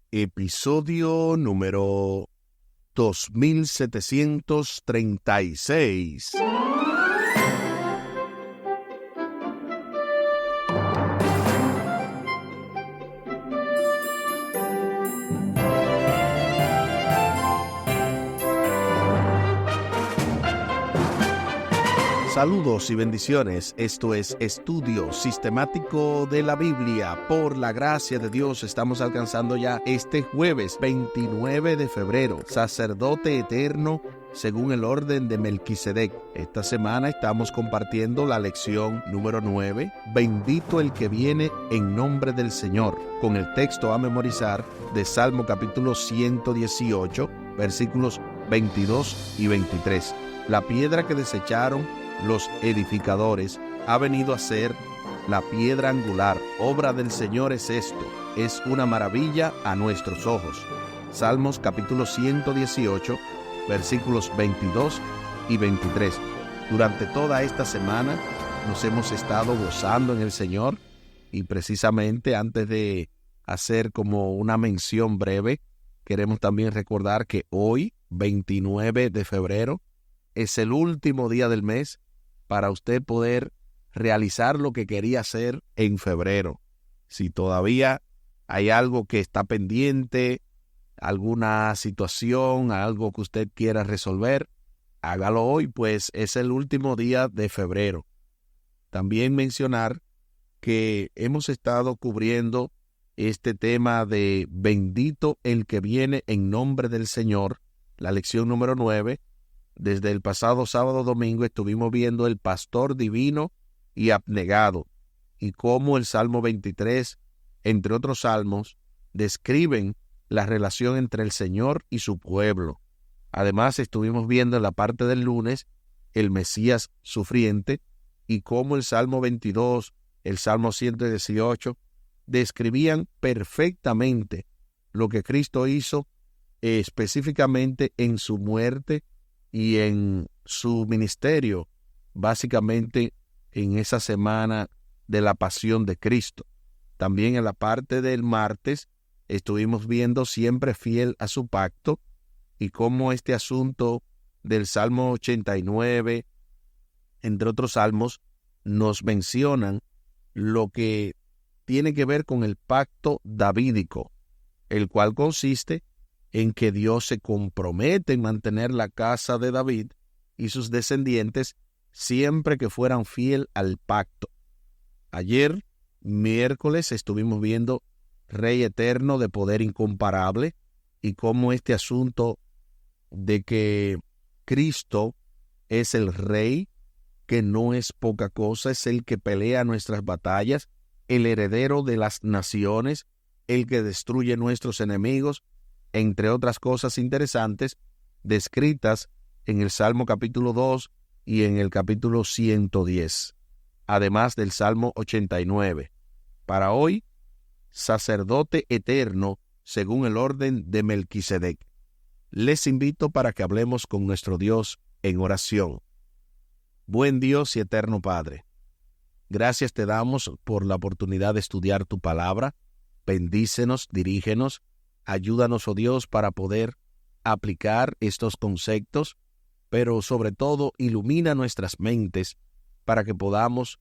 Episodio número 2736. Saludos y bendiciones. Esto es Estudio Sistemático de la Biblia. Por la gracia de Dios estamos alcanzando ya este jueves 29 de febrero. Sacerdote eterno según el orden de Melquisedec. Esta semana estamos compartiendo la lección número 9. Bendito el que viene en nombre del Señor. Con el texto a memorizar de Salmo capítulo 118, versículos 22 y 23. La piedra que desecharon los edificadores ha venido a ser la piedra angular. Obra del Señor es esto, es una maravilla a nuestros ojos. Salmos capítulo 118, versículos 22 y 23. Durante toda esta semana nos hemos estado gozando en el Señor y precisamente antes de hacer como una mención breve, queremos también recordar que hoy, 29 de febrero, es el último día del mes para usted poder realizar lo que quería hacer en febrero. Si todavía hay algo que está pendiente, alguna situación, algo que usted quiera resolver, hágalo hoy, pues es el último día de febrero. También mencionar que hemos estado cubriendo este tema de bendito el que viene en nombre del Señor, la lección número 9. Desde el pasado sábado domingo estuvimos viendo el pastor divino y abnegado y cómo el Salmo 23, entre otros salmos, describen la relación entre el Señor y su pueblo. Además, estuvimos viendo en la parte del lunes el Mesías sufriente y cómo el Salmo 22, el Salmo 118, describían perfectamente lo que Cristo hizo específicamente en su muerte y en su ministerio, básicamente en esa semana de la pasión de Cristo. También en la parte del martes estuvimos viendo siempre fiel a su pacto y cómo este asunto del Salmo 89, entre otros salmos, nos mencionan lo que tiene que ver con el pacto davídico, el cual consiste en que Dios se compromete en mantener la casa de David y sus descendientes siempre que fueran fiel al pacto. Ayer, miércoles, estuvimos viendo Rey eterno de poder incomparable y cómo este asunto de que Cristo es el Rey, que no es poca cosa, es el que pelea nuestras batallas, el heredero de las naciones, el que destruye nuestros enemigos, entre otras cosas interesantes descritas en el Salmo capítulo 2 y en el capítulo 110, además del Salmo 89. Para hoy, sacerdote eterno según el orden de Melquisedec. Les invito para que hablemos con nuestro Dios en oración. Buen Dios y eterno Padre, gracias te damos por la oportunidad de estudiar tu palabra. Bendícenos, dirígenos, ayúdanos, oh Dios, para poder aplicar estos conceptos, pero sobre todo ilumina nuestras mentes para que podamos,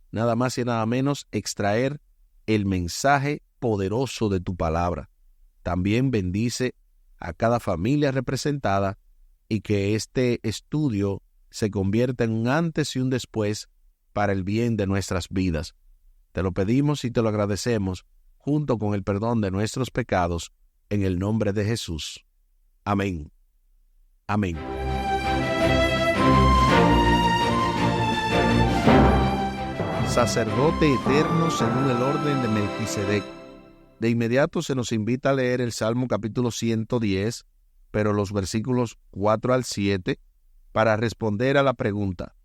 nada más y nada menos, extraer el mensaje poderoso de tu palabra. También bendice a cada familia representada y que este estudio se convierta en un antes y un después para el bien de nuestras vidas. Te lo pedimos y te lo agradecemos, junto con el perdón de nuestros pecados, en el nombre de Jesús. Amén. Amén. Sacerdote eterno según el orden de Melquisedec. De inmediato se nos invita a leer el Salmo capítulo 110, pero los versículos 4 al 7, para responder a la pregunta: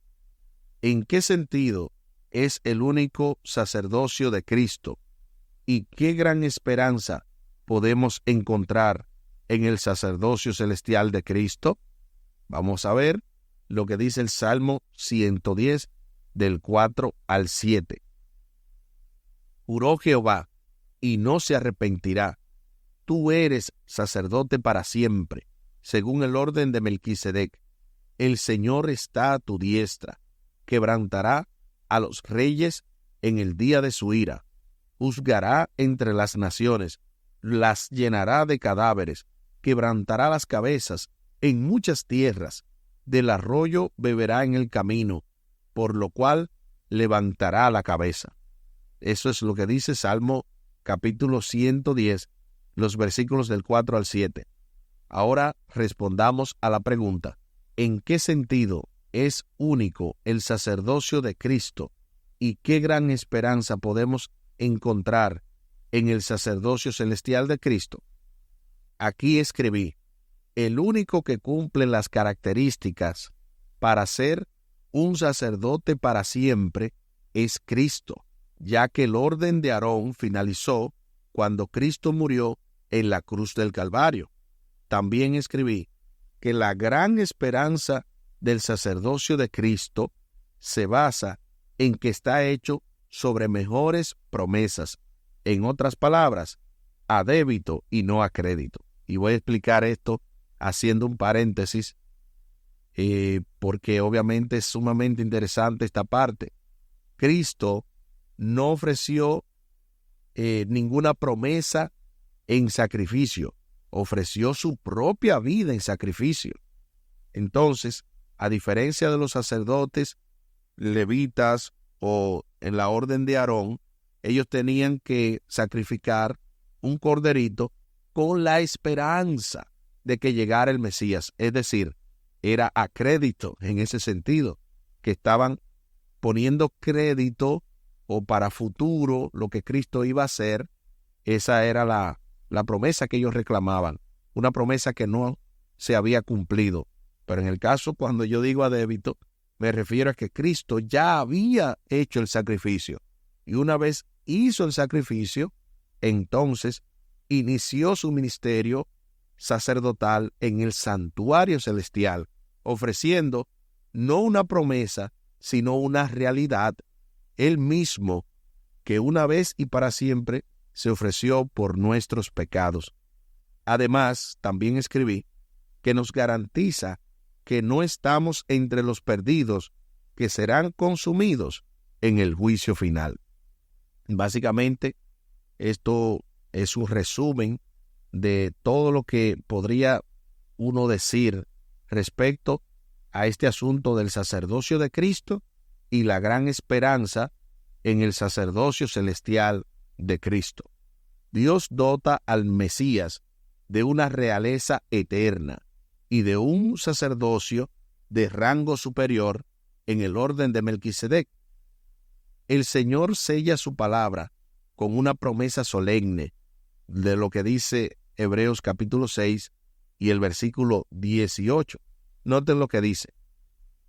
¿en qué sentido es el único sacerdocio de Cristo? ¿Y qué gran esperanza podemos encontrar en el sacerdocio celestial de Cristo? Vamos a ver lo que dice el Salmo 110, del 4 al 7. Juró Jehová, y no se arrepentirá. tú eres sacerdote para siempre, según el orden de Melquisedec. El Señor está a tu diestra, quebrantará a los reyes en el día de su ira, juzgará entre las naciones, las llenará de cadáveres, quebrantará las cabezas en muchas tierras, del arroyo beberá en el camino, por lo cual levantará la cabeza. Eso es lo que dice Salmo capítulo 110, los versículos del 4 al 7. Ahora respondamos a la pregunta: ¿en qué sentido es único el sacerdocio de Cristo y qué gran esperanza podemos encontrar en el sacerdocio celestial de Cristo? Aquí escribí: el único que cumple las características para ser un sacerdote para siempre es Cristo, ya que el orden de Aarón finalizó cuando Cristo murió en la cruz del Calvario. También escribí que la gran esperanza del sacerdocio de Cristo se basa en que está hecho sobre mejores promesas. En otras palabras, a débito y no a crédito. Y voy a explicar esto haciendo un paréntesis, porque obviamente es sumamente interesante esta parte. Cristo no ofreció ninguna promesa en sacrificio, ofreció su propia vida en sacrificio. Entonces, a diferencia de los sacerdotes, levitas o en la orden de Aarón, ellos tenían que sacrificar un corderito con la esperanza de que llegara el Mesías. Es decir, era a crédito en ese sentido, que estaban poniendo crédito o para futuro lo que Cristo iba a hacer. Esa era la promesa que ellos reclamaban, una promesa que no se había cumplido. Pero en el caso, cuando yo digo a débito, me refiero a que Cristo ya había hecho el sacrificio. Y una vez hizo el sacrificio, entonces inició su ministerio sacerdotal en el santuario celestial, ofreciendo no una promesa, sino una realidad, Él mismo, que una vez y para siempre se ofreció por nuestros pecados. Además, también escribí que nos garantiza que no estamos entre los perdidos que serán consumidos en el juicio final. Básicamente, esto es un resumen de todo lo que podría uno decir respecto a este asunto del sacerdocio de Cristo y la gran esperanza en el sacerdocio celestial de Cristo. Dios dota al Mesías de una realeza eterna y de un sacerdocio de rango superior en el orden de Melquisedec. El Señor sella su palabra con una promesa solemne de lo que dice Hebreos capítulo 6 y el versículo 18. Noten lo que dice: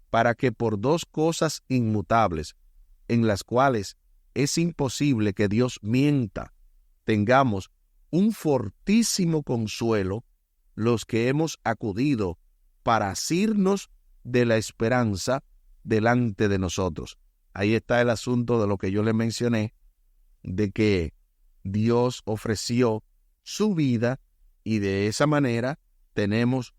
para que por dos cosas inmutables, en las cuales es imposible que Dios mienta, tengamos un fortísimo consuelo los que hemos acudido para asirnos de la esperanza delante de nosotros. Ahí está el asunto de lo que yo le mencioné, de que Dios ofreció su vida y de esa manera tenemos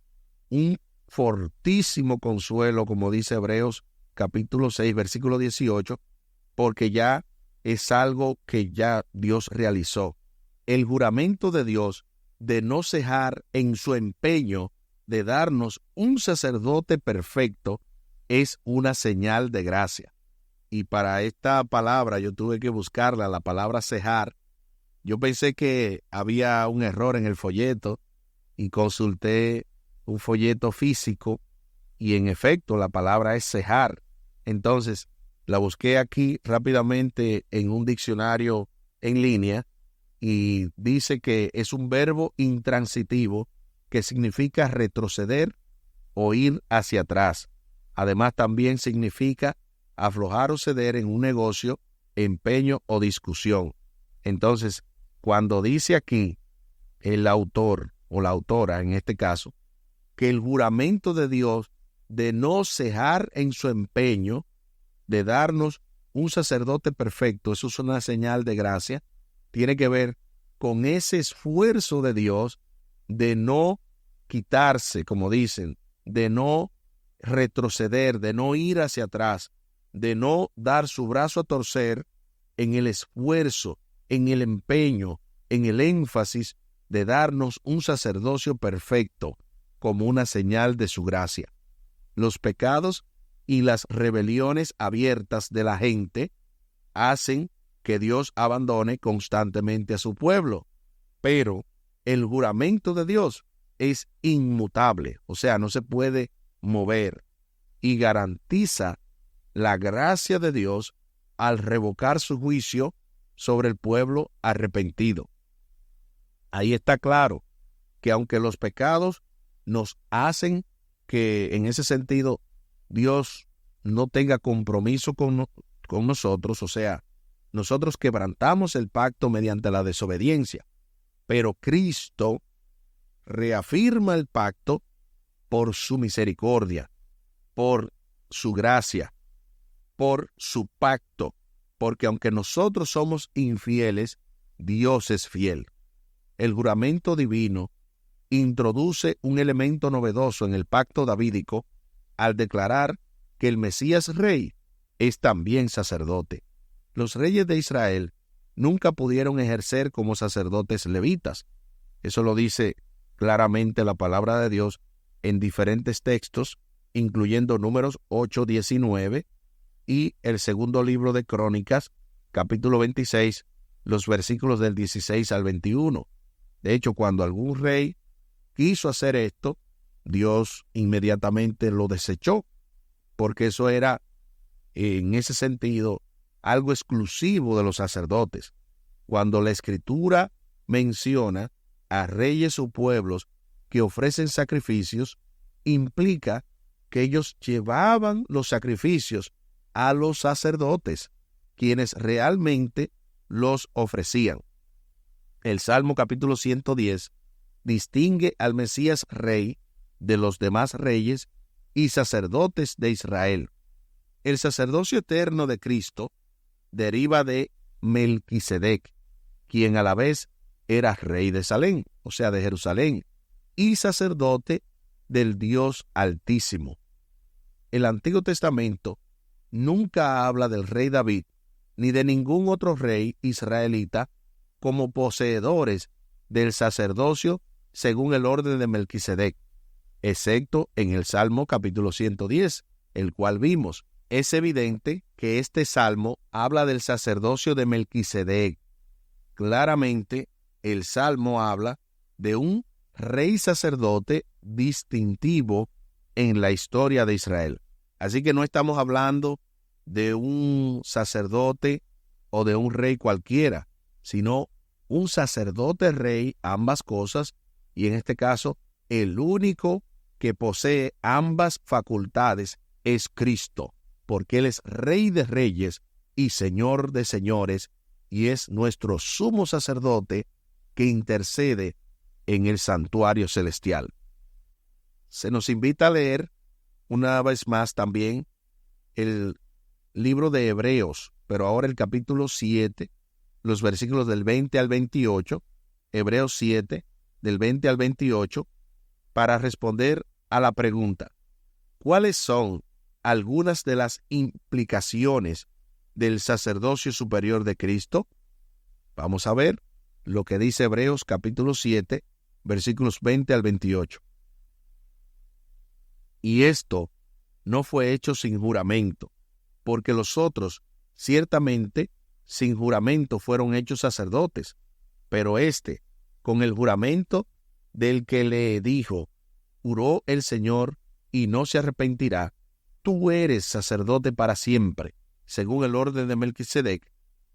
un fortísimo consuelo, como dice Hebreos capítulo 6, versículo 18, porque ya es algo que ya Dios realizó. El juramento de Dios de no cejar en su empeño de darnos un sacerdote perfecto es una señal de gracia. Y para esta palabra yo tuve que buscarla, la palabra cejar. Yo pensé que había un error en el folleto y consulté un folleto físico y en efecto la palabra es cejar. Entonces la busqué aquí rápidamente en un diccionario en línea y dice que es un verbo intransitivo que significa retroceder o ir hacia atrás. Además también significa aflojar o ceder en un negocio, empeño o discusión. Entonces, cuando dice aquí el autor o la autora en este caso, que el juramento de Dios de no cejar en su empeño de darnos un sacerdote perfecto, eso es una señal de gracia, tiene que ver con ese esfuerzo de Dios de no quitarse, como dicen, de no retroceder, de no ir hacia atrás, de no dar su brazo a torcer en el esfuerzo, en el empeño, en el énfasis de darnos un sacerdocio perfecto como una señal de su gracia. Los pecados y las rebeliones abiertas de la gente hacen que Dios abandone constantemente a su pueblo, pero el juramento de Dios es inmutable, o sea, no se puede mover, y garantiza la gracia de Dios al revocar su juicio sobre el pueblo arrepentido. Ahí está claro que aunque los pecados nos hacen que en ese sentido Dios no tenga compromiso con nosotros, o sea, nosotros quebrantamos el pacto mediante la desobediencia, pero Cristo reafirma el pacto por su misericordia, por su gracia, por su pacto, porque aunque nosotros somos infieles, Dios es fiel. El juramento divino introduce un elemento novedoso en el pacto davídico al declarar que el Mesías Rey es también sacerdote. Los reyes de Israel nunca pudieron ejercer como sacerdotes levitas. Eso lo dice claramente la palabra de Dios en diferentes textos, incluyendo Números 8:19 y el segundo libro de Crónicas, capítulo 26, los versículos del 16 al 21. De hecho, cuando algún rey quiso hacer esto, Dios inmediatamente lo desechó, porque eso era, en ese sentido, algo exclusivo de los sacerdotes. Cuando la Escritura menciona a reyes o pueblos que ofrecen sacrificios, implica que ellos llevaban los sacrificios a los sacerdotes, quienes realmente los ofrecían. El Salmo capítulo 110 distingue al Mesías Rey de los demás reyes y sacerdotes de Israel. El sacerdocio eterno de Cristo deriva de Melquisedec, quien a la vez era rey de Salem, o sea, de Jerusalén, y sacerdote del Dios Altísimo. El Antiguo Testamento nunca habla del rey David ni de ningún otro rey israelita como poseedores del sacerdocio según el orden de Melquisedec, excepto en el Salmo capítulo 110, el cual vimos. Es evidente que este salmo habla del sacerdocio de Melquisedec. Claramente, el salmo habla de un rey sacerdote distintivo en la historia de Israel. Así que no estamos hablando de un sacerdote o de un rey cualquiera, sino un sacerdote rey, ambas cosas, y en este caso, el único que posee ambas facultades es Cristo, porque Él es Rey de Reyes y Señor de Señores, y es nuestro sumo sacerdote que intercede en el santuario celestial. Se nos invita a leer una vez más también el libro de Hebreos, pero ahora el capítulo 7, los versículos del 20 al 28, Hebreos 7, del 20 al 28, para responder a la pregunta: ¿cuáles son algunas de las implicaciones del sacerdocio superior de Cristo? Vamos a ver lo que dice Hebreos capítulo 7, versículos 20 al 28. Y esto no fue hecho sin juramento, porque los otros ciertamente sin juramento fueron hechos sacerdotes, pero éste con el juramento del que le dijo: juró el Señor y no se arrepentirá, tú eres sacerdote para siempre, según el orden de Melquisedec.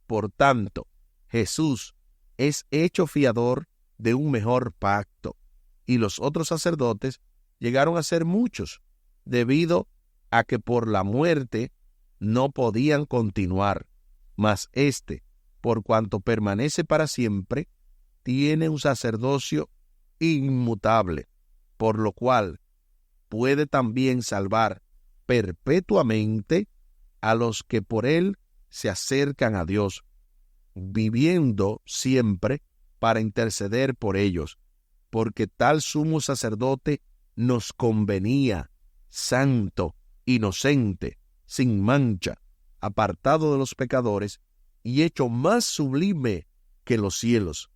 Por tanto, Jesús es hecho fiador de un mejor pacto, y los otros sacerdotes llegaron a ser muchos, debido a que por la muerte no podían continuar, mas éste, por cuanto permanece para siempre, tiene un sacerdocio inmutable, por lo cual puede también salvar perpetuamente a los que por él se acercan a Dios, viviendo siempre para interceder por ellos, porque tal sumo sacerdote nos convenía, santo, inocente, sin mancha, apartado de los pecadores y hecho más sublime que los cielos,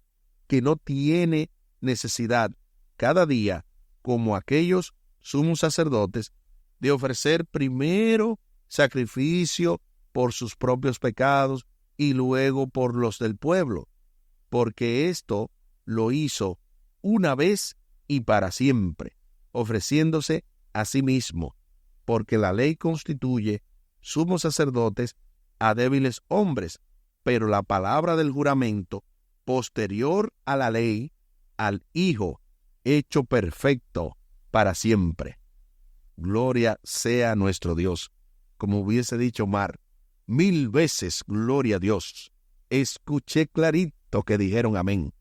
que no tiene necesidad cada día, como aquellos sumos sacerdotes, de ofrecer primero sacrificio por sus propios pecados y luego por los del pueblo, porque esto lo hizo una vez y para siempre, ofreciéndose a sí mismo, porque la ley constituye sumos sacerdotes a débiles hombres, pero la palabra del juramento, posterior a la ley, al Hijo, hecho perfecto para siempre. Gloria sea nuestro Dios. Como hubiese dicho Mar, 1000 veces gloria a Dios. Escuché clarito que dijeron amén.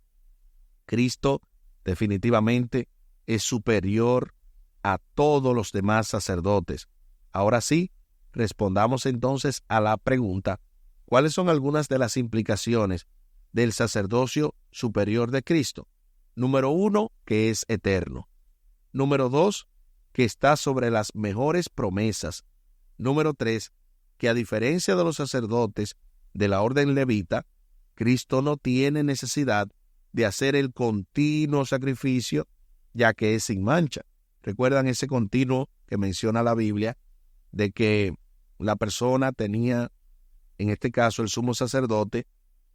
Cristo definitivamente es superior a todos los demás sacerdotes. Ahora sí, respondamos entonces a la pregunta: ¿cuáles son algunas de las implicaciones del sacerdocio superior de Cristo? Número 1, que es eterno. Número 2, que está sobre las mejores promesas. Número 3, que a diferencia de los sacerdotes de la orden levita, Cristo no tiene necesidad de hacer el continuo sacrificio, ya que es sin mancha. ¿Recuerdan ese continuo que menciona la Biblia, de que la persona tenía, en este caso el sumo sacerdote,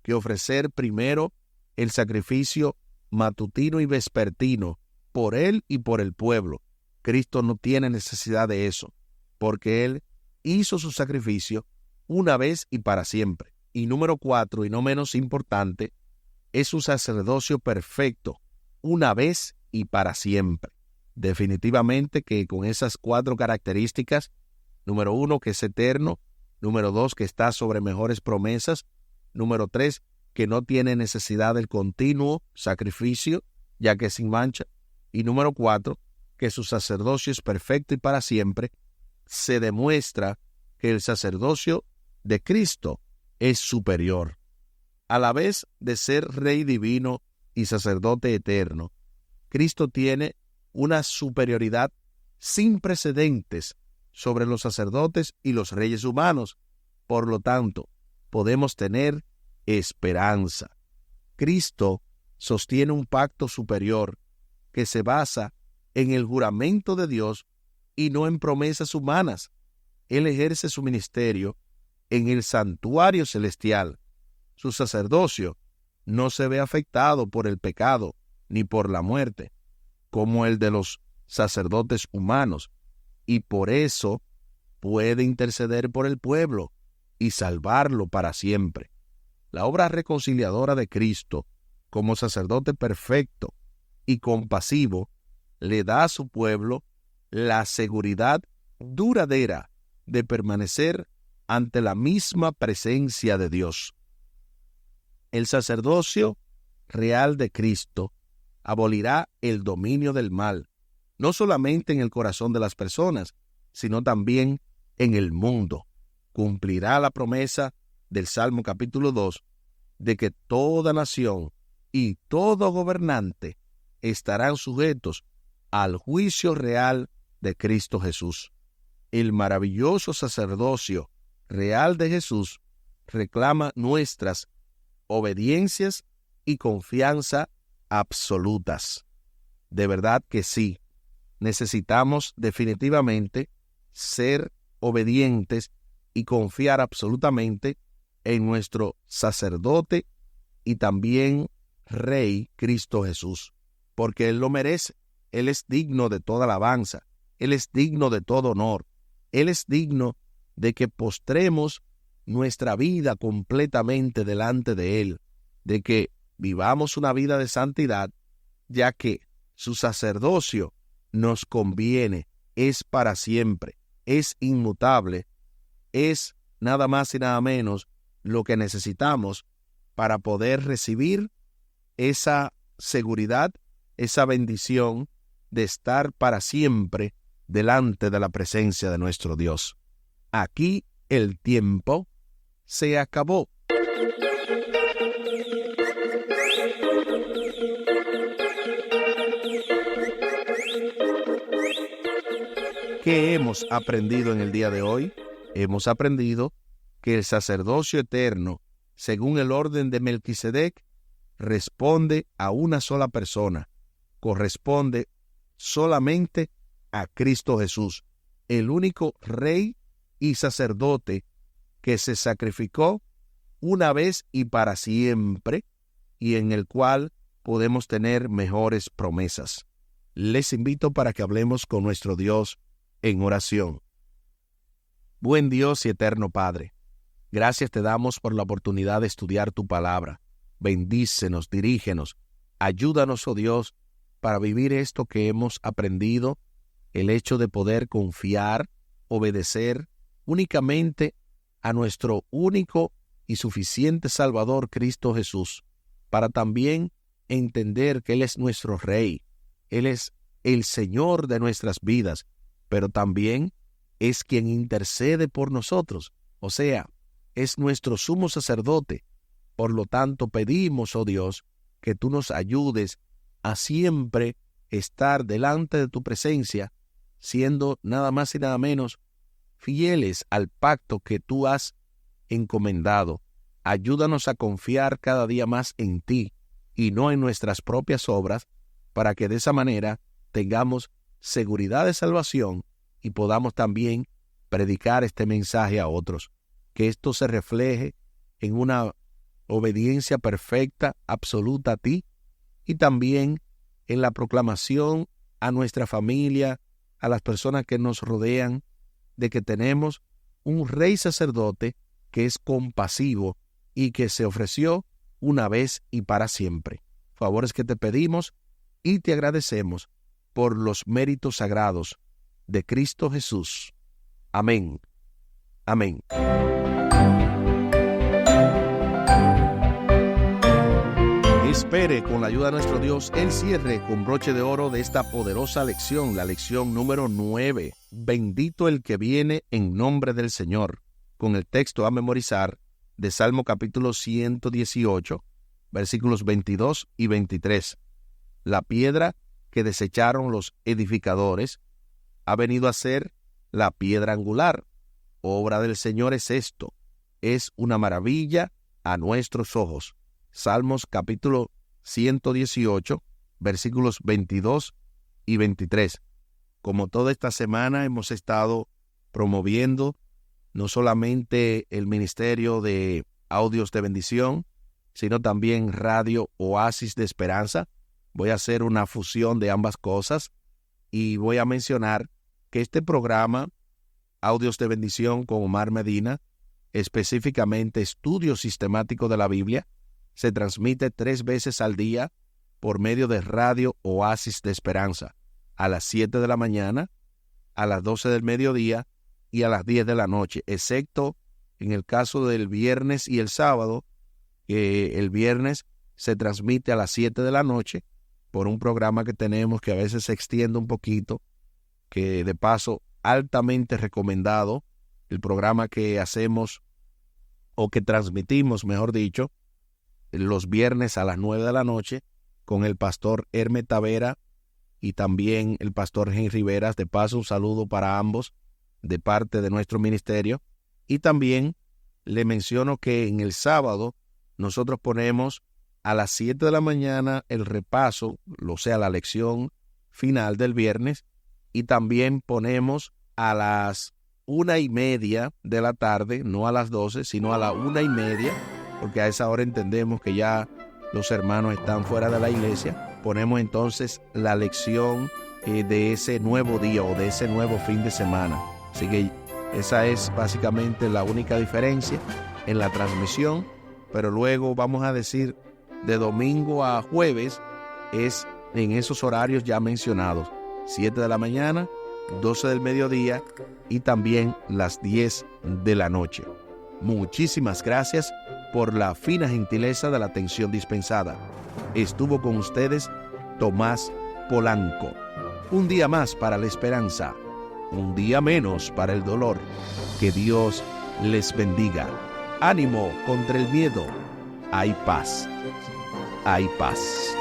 que ofrecer primero el sacrificio matutino y vespertino por él y por el pueblo? Cristo no tiene necesidad de eso, porque Él hizo su sacrificio una vez y para siempre. Y número 4, y no menos importante, es su sacerdocio perfecto, una vez y para siempre. Definitivamente que con esas 4 características, número 1, que es eterno; número 2, que está sobre mejores promesas; número 3, que no tiene necesidad del continuo sacrificio, ya que es sin mancha; y número 4, que su sacerdocio es perfecto y para siempre, se demuestra que el sacerdocio de Cristo es superior. A la vez de ser Rey divino y sacerdote eterno, Cristo tiene una superioridad sin precedentes sobre los sacerdotes y los reyes humanos. Por lo tanto, podemos tener esperanza. Cristo sostiene un pacto superior que se basa en el juramento de Dios y no en promesas humanas. Él ejerce su ministerio en el santuario celestial. Su sacerdocio no se ve afectado por el pecado ni por la muerte, como el de los sacerdotes humanos, y por eso puede interceder por el pueblo y salvarlo para siempre. La obra reconciliadora de Cristo, como sacerdote perfecto y compasivo, le da a su pueblo la seguridad duradera de permanecer ante la misma presencia de Dios. El sacerdocio real de Cristo abolirá el dominio del mal, no solamente en el corazón de las personas, sino también en el mundo. Cumplirá la promesa del Salmo capítulo 2 de que toda nación y todo gobernante estarán sujetos al juicio real de Cristo Jesús. El maravilloso sacerdocio real de Jesús reclama nuestras obediencias y confianza absolutas. De verdad que sí, necesitamos definitivamente ser obedientes y confiar absolutamente en nuestro sacerdote y también Rey Cristo Jesús, porque Él lo merece. Él es digno de toda alabanza, Él es digno de todo honor, Él es digno de que postremos nuestra vida completamente delante de Él, de que vivamos una vida de santidad, ya que su sacerdocio nos conviene, es para siempre, es inmutable, es nada más y nada menos lo que necesitamos para poder recibir esa seguridad, esa bendición de estar para siempre delante de la presencia de nuestro Dios. Aquí el tiempo se acabó. ¿Qué hemos aprendido en el día de hoy? Hemos aprendido que el sacerdocio eterno, según el orden de Melquisedec, responde a una sola persona, corresponde solamente a Cristo Jesús, el único rey y sacerdote que se sacrificó una vez y para siempre, y en el cual podemos tener mejores promesas. Les invito para que hablemos con nuestro Dios en oración. Buen Dios y eterno Padre, gracias te damos por la oportunidad de estudiar tu palabra. Bendícenos, dirígenos, ayúdanos, oh Dios, para vivir esto que hemos aprendido, el hecho de poder confiar, obedecer únicamente a nuestro único y suficiente Salvador Cristo Jesús, para también entender que Él es nuestro Rey, Él es el Señor de nuestras vidas, pero también es quien intercede por nosotros, o sea, es nuestro sumo sacerdote. Por lo tanto, pedimos, oh Dios, que tú nos ayudes a siempre estar delante de tu presencia, siendo nada más y nada menos fieles al pacto que tú has encomendado. Ayúdanos a confiar cada día más en ti y no en nuestras propias obras, para que de esa manera tengamos seguridad de salvación y podamos también predicar este mensaje a otros. Que esto se refleje en una obediencia perfecta, absoluta a ti, y también en la proclamación a nuestra familia, a las personas que nos rodean, de que tenemos un rey sacerdote que es compasivo y que se ofreció una vez y para siempre. Favores que te pedimos y te agradecemos por los méritos sagrados de Cristo Jesús. Amén. Amén. Espere, con la ayuda de nuestro Dios, el cierre con broche de oro de esta poderosa lección, la lección número 9. Bendito el que viene en nombre del Señor, con el texto a memorizar de Salmo capítulo 118, versículos 22 y 23. La piedra que desecharon los edificadores ha venido a ser la piedra angular. Obra del Señor es esto, es una maravilla a nuestros ojos. Salmos capítulo 118, versículos 22 y 23. Como toda esta semana hemos estado promoviendo no solamente el ministerio de Audios de Bendición, sino también Radio Oasis de Esperanza. Voy a hacer una fusión de ambas cosas y voy a mencionar que este programa, Audios de Bendición con Omar Medina, específicamente Estudio Sistemático de la Biblia, se transmite 3 veces al día por medio de Radio Oasis de Esperanza, a las 7 de la mañana, a las 12 del mediodía y a las 10 de la noche, excepto en el caso del viernes y el sábado, que el viernes se transmite a las 7 de la noche por un programa que tenemos que a veces se extiende un poquito, que de paso altamente recomendado, el programa que hacemos o que transmitimos, mejor dicho, los viernes a las 9 de la noche con el pastor Herme Tavera y también el pastor Henry Veras. De paso, un saludo para ambos de parte de nuestro ministerio. Y también le menciono que en el sábado nosotros ponemos a las 7 de la mañana el repaso, o sea, la lección final del viernes, y también ponemos a las 1:30 de la tarde, no a las 12, sino a la 1:30, porque a esa hora entendemos que ya los hermanos están fuera de la iglesia. Ponemos entonces la lección de ese nuevo día o de ese nuevo fin de semana. Así que esa es básicamente la única diferencia en la transmisión, pero luego vamos a decir de domingo a jueves es en esos horarios ya mencionados, 7 de la mañana, 12 del mediodía y también las 10 de la noche. Muchísimas gracias por la fina gentileza de la atención dispensada. Estuvo con ustedes Tomás Polanco. Un día más para la esperanza, un día menos para el dolor. Que Dios les bendiga. Ánimo contra el miedo. Hay paz. Hay paz.